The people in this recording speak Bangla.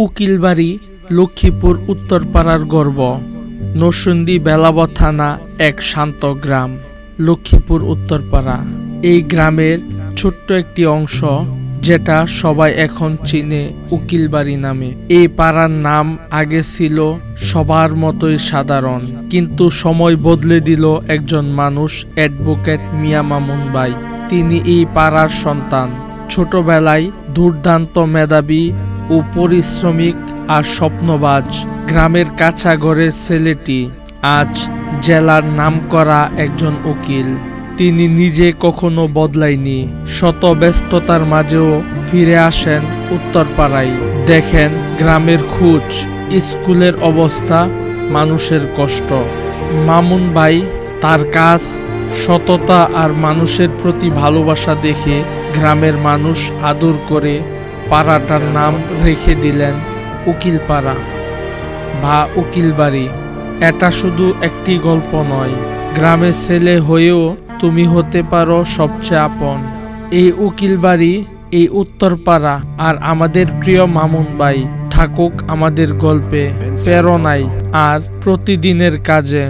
উকিলবাড়ি লক্ষ্মীপুর উত্তরপাড়ার গর্ব। নরসিংদী বেলাব থানা এক শান্ত গ্রাম লক্ষ্মীপুর উত্তরপাড়া। এই গ্রামের ছোট্ট একটি অংশ যেটা সবাই এখন চিনে উকিলবাড়ি নামে। এই পাড়ার নাম আগে ছিল সবার মতোই সাধারণ, কিন্তু সময় বদলে দিল একজন মানুষ, অ্যাডভোকেট মিয়া মামুন ভাই। তিনি এই পাড়ার সন্তান। ছোটবেলায় দুর্দান্ত মেধাবী ও পরিশ্রমিক আর স্বপ্নবাজ গ্রামের কাঁচা ঘরের ছেলেটি আজ জেলার নামকরা একজন উকিল। তিনি নিজে কখনো বদলায়নি। শত ব্যস্ততার মাঝেও ফিরে আসেন উত্তরপাড়ায়, দেখেন গ্রামের খোঁজ, স্কুলের অবস্থা, মানুষের কষ্ট। মামুন ভাই তার কাজ, সততা আর মানুষের প্রতি ভালোবাসা দেখে গ্রামের মানুষ আদর করে পাড়াটার নাম রেখে দিলেন উকিলপাড়া বা উকিলবাড়ি। এটা শুধু একটি গল্প নয়, গ্রামের ছেলে হয়েও তুমি হতে পারো সবচেয়ে আপন। এই উকিলবাড়ি, এই উত্তরপাড়া আর আমাদের প্রিয় মামুন ভাই থাকুক আমাদের গল্পে, প্রেরণায় আর প্রতিদিনের কাজে।